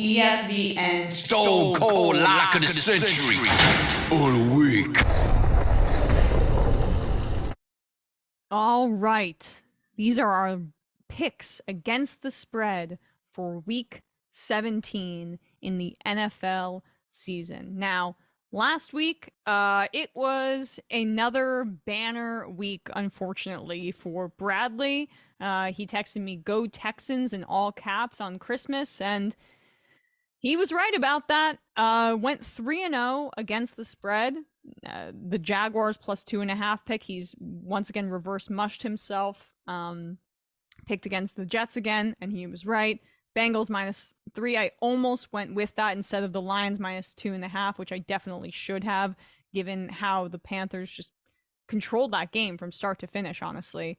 ESVN Stone Cold Lock of the Century. All week. All right. These are our picks against the spread for week 17 in the NFL season. Now, last week, it was another banner week, unfortunately, for Bradley. He texted me, "Go Texans," in all caps on Christmas, and he was right about that. Went 3-0 against the spread. The Jaguars plus 2.5 pick. He's once again reverse mushed himself. Picked against the Jets again, and he was right. Bengals -3. I almost went with that instead of the Lions -2.5, which I definitely should have, given how the Panthers just controlled that game from start to finish, honestly.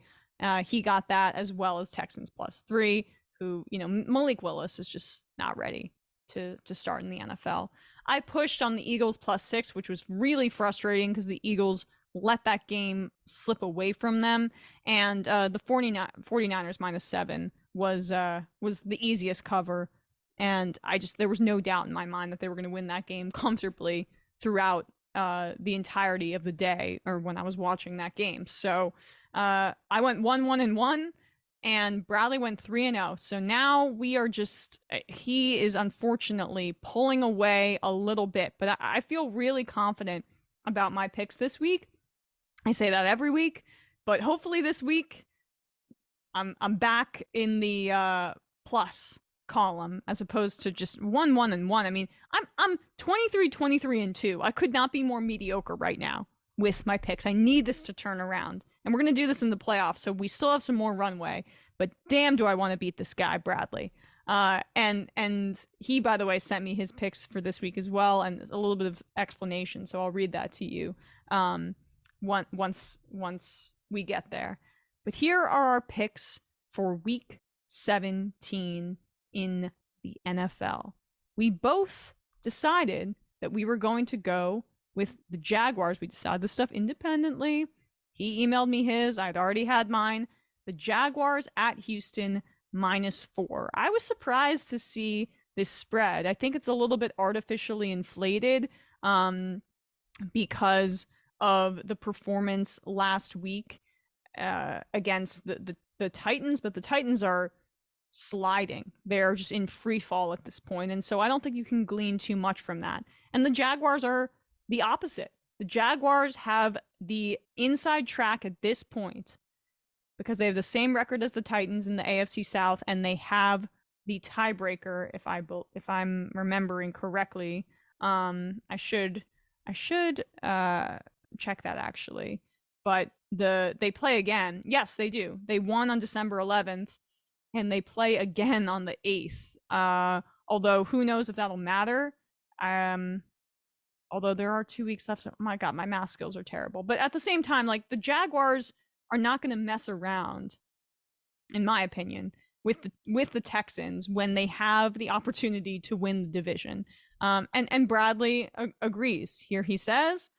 He got that, as well as Texans +3, who, Malik Willis is just not ready to start in the NFL. I pushed on the Eagles +6, which was really frustrating because the Eagles let that game slip away from them, and the 49ers -7 was the easiest cover, and there was no doubt in my mind that they were going to win that game comfortably throughout the entirety of the day, or when I was watching that game. So I went 1-1-1. And Bradley went 3-0. So now we are he is unfortunately pulling away a little bit. But I feel really confident about my picks this week. I say that every week. But hopefully this week, I'm back in the plus column as opposed to just 1-1-1. I mean, I'm 23-23-2. I could not be more mediocre right now with my picks. I need this to turn around. And we're going to do this in the playoffs, so we still have some more runway. But damn, do I want to beat this guy, Bradley. And he, by the way, sent me his picks for this week as well, and a little bit of explanation, so I'll read that to you once we get there. But here are our picks for week 17 in the NFL. We both decided that we were going to go with the Jaguars. We decided this stuff independently. He emailed me his. I'd already had mine. The Jaguars at Houston -4. I was surprised to see this spread. I think it's a little bit artificially inflated because of the performance last week against the Titans. But the Titans are sliding. They're just in free fall at this point. And so I don't think you can glean too much from that. And the Jaguars are the opposite. The Jaguars have the inside track at this point because they have the same record as the Titans in the AFC South, and they have the tiebreaker. If I'm remembering correctly, I should check that actually. But they play again. Yes, they do. They won on December 11th, and they play again on the 8th. Although who knows if that'll matter. Although there are 2 weeks left. So, my God, my math skills are terrible. But at the same time, like, the Jaguars are not going to mess around, in my opinion, with the Texans when they have the opportunity to win the division. And Bradley agrees. Here he says,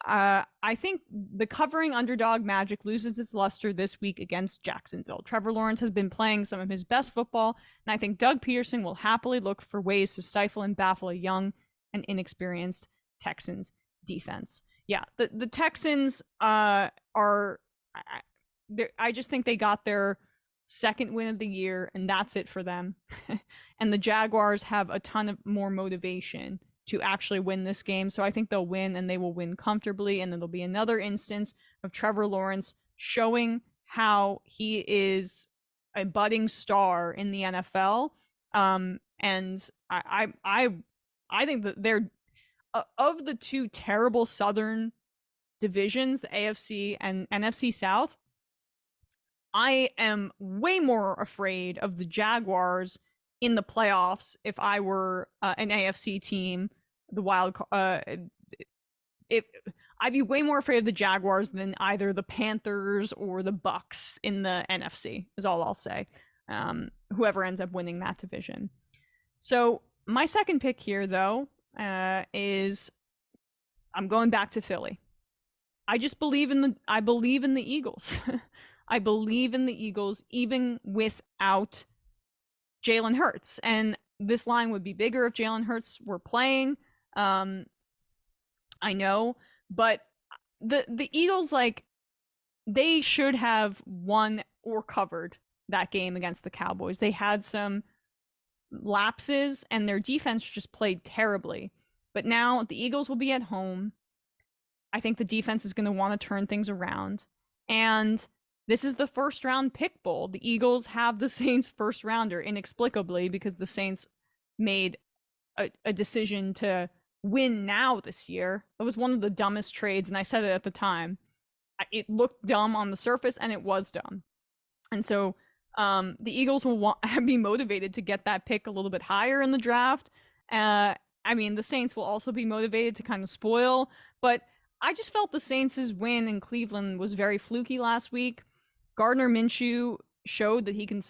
I think the covering underdog magic loses its luster this week against Jacksonville. Trevor Lawrence has been playing some of his best football, and I think Doug Peterson will happily look for ways to stifle and baffle a young and inexperienced Texans defense. Yeah, the Texans are I just think they got their second win of the year, and that's it for them. And the Jaguars have a ton of more motivation to actually win this game, so I think they'll win, and they will win comfortably, and then there'll be another instance of Trevor Lawrence showing how he is a budding star in the NFL. And I think that they're of the two terrible Southern divisions, the AFC and NFC South, I am way more afraid of the Jaguars in the playoffs if I were an AFC team, the wild I'd be way more afraid of the Jaguars than either the Panthers or the Bucks in the NFC, is all I'll say. Whoever ends up winning that division. So my second pick here, though, is I'm going back to Philly. I believe in the Eagles. I believe in the Eagles even without Jalen Hurts. And this line would be bigger if Jalen Hurts were playing. I know, but the Eagles, like, they should have won or covered that game against the Cowboys. They had some lapses and their defense just played terribly. But now the Eagles will be at home. I think the defense is going to want to turn things around. And this is the first round pick bowl. The Eagles have the Saints first rounder inexplicably because the Saints made a decision to win now this year. It was one of the dumbest trades, and I said it at the time. It looked dumb on the surface, and it was dumb. And so the Eagles will be motivated to get that pick a little bit higher in the draft. I mean, the Saints will also be motivated to kind of spoil, but I just felt the Saints' win in Cleveland was very fluky last week. Gardner Minshew showed that he can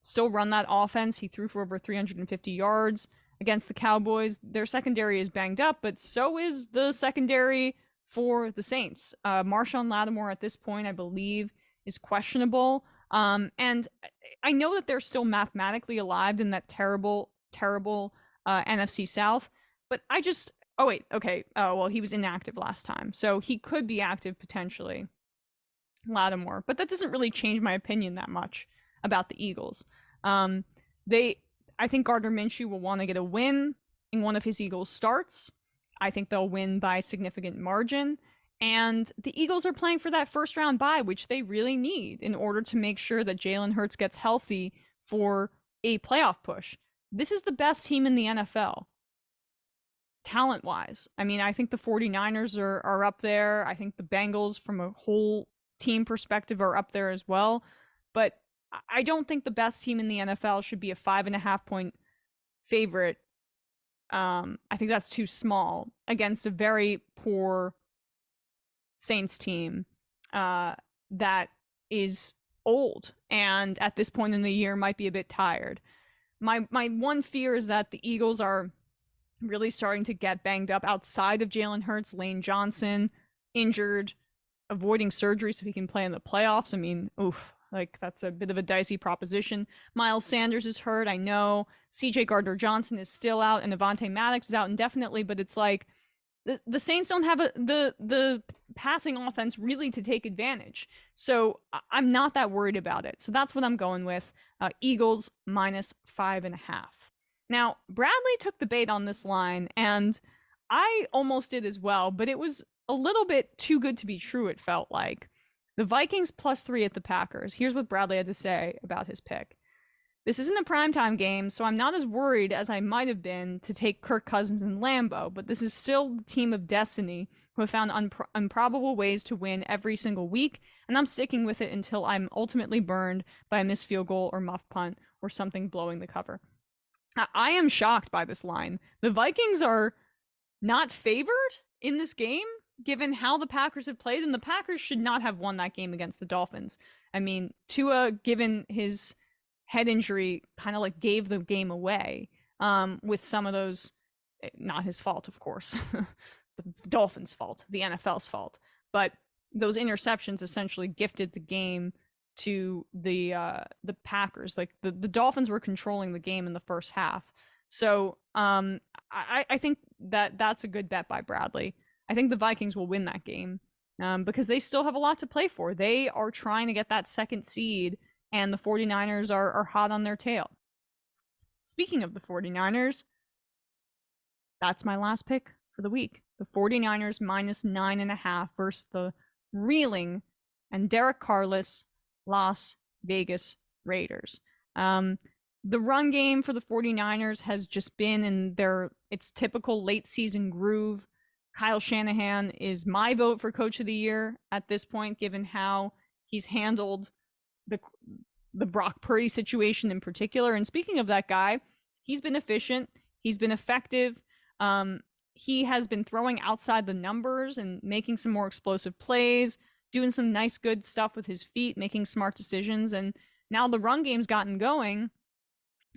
still run that offense. He threw for over 350 yards against the Cowboys. Their secondary is banged up, but so is the secondary for the Saints. Marshawn Lattimore at this point, I believe, is questionable. And I know that they're still mathematically alive in that terrible NFC South, but I just... Oh, wait, okay. Oh, well, he was inactive last time, so he could be active potentially, Lattimore. But that doesn't really change my opinion that much about the Eagles. I think Gardner Minshew will want to get a win in one of his Eagles starts. I think they'll win by a significant margin. And the Eagles are playing for that first round bye, which they really need in order to make sure that Jalen Hurts gets healthy for a playoff push. This is the best team in the NFL. Talent-wise. I mean, I think the 49ers are up there. I think the Bengals, from a whole team perspective, are up there as well. But I don't think the best team in the NFL should be a 5.5-point favorite. I think that's too small against a very poor Saints team that is old and at this point in the year might be a bit tired. My one fear is that the Eagles are really starting to get banged up outside of Jalen Hurts. Lane Johnson injured, avoiding surgery so he can play in the playoffs. I mean, like, that's a bit of a dicey proposition. Miles Sanders is hurt, I know. CJ Gardner-Johnson is still out, and Avonte Maddox is out indefinitely, but it's like the Saints don't have the passing offense really to take advantage. So I'm not that worried about it. So that's what I'm going with. Eagles minus 5.5. Now, Bradley took the bait on this line, and I almost did as well, but it was a little bit too good to be true, it felt like. The Vikings +3 at the Packers. Here's what Bradley had to say about his pick. This isn't a primetime game, so I'm not as worried as I might have been to take Kirk Cousins and Lambeau, but this is still the team of destiny who have found improbable ways to win every single week, and I'm sticking with it until I'm ultimately burned by a missed field goal or muff punt or something blowing the cover. I am shocked by this line. The Vikings are not favored in this game, given how the Packers have played, and the Packers should not have won that game against the Dolphins. I mean, Tua, given his head injury, kind of like gave the game away with some of those, not his fault, of course, the Dolphins' fault, the NFL's fault, but those interceptions essentially gifted the game to the Packers. Like the Dolphins were controlling the game in the first half. So I think that's a good bet by Bradley. I think the Vikings will win that game because they still have a lot to play for. They are trying to get that second seed, and the 49ers are hot on their tail. Speaking of the 49ers, that's my last pick for the week. The 49ers minus 9.5 versus the reeling and Derek Carrless Las Vegas Raiders. The run game for the 49ers has just been in its typical late season groove. Kyle Shanahan is my vote for coach of the year at this point, given how he's handled the Brock Purdy situation in particular. And speaking of that guy, he's been efficient. He's been effective. He has been throwing outside the numbers and making some more explosive plays, doing some nice, good stuff with his feet, making smart decisions. And now the run game's gotten going.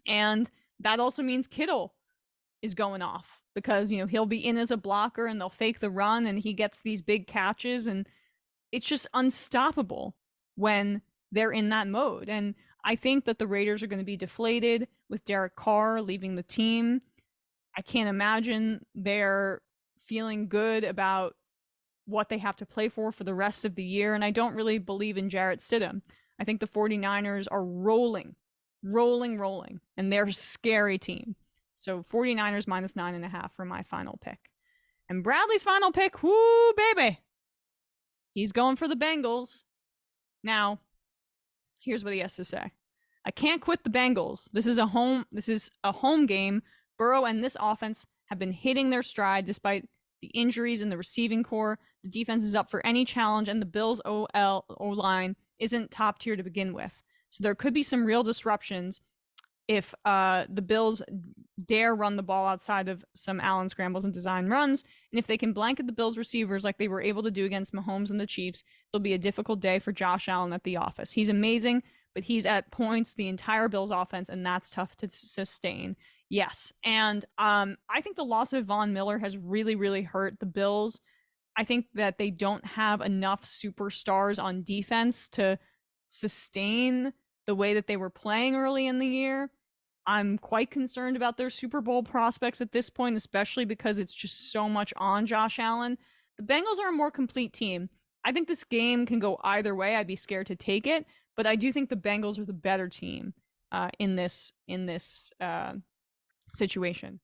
And that also means Kittle is going off because, he'll be in as a blocker and they'll fake the run and he gets these big catches. And it's just unstoppable when they're in that mode. And I think that the Raiders are going to be deflated with Derek Carr leaving the team. I can't imagine they're feeling good about what they have to play for the rest of the year. And I don't really believe in Jarrett Stidham. I think the 49ers are rolling, and they're a scary team. So 49ers minus 9.5 for my final pick. And Bradley's final pick, whoo, baby. He's going for the Bengals. Now, here's what he has to say. I can't quit the Bengals. This is a home game. Burrow and this offense have been hitting their stride despite the injuries in the receiving core. The defense is up for any challenge, and the Bills' O-line isn't top tier to begin with. So there could be some real disruptions if the Bills dare run the ball outside of some Allen scrambles and design runs. And if they can blanket the Bills receivers like they were able to do against Mahomes and the Chiefs, it'll be a difficult day for Josh Allen at the office. He's amazing, but he's at points the entire Bills offense, and that's tough to sustain. Yes. And I think the loss of Von Miller has really, really hurt the Bills. I think that they don't have enough superstars on defense to sustain the way that they were playing early in the year. I'm quite concerned about their Super Bowl prospects at this point, especially because it's just so much on Josh Allen. The Bengals are a more complete team. I think this game can go either way. I'd be scared to take it, but I do think the Bengals are the better team in this situation.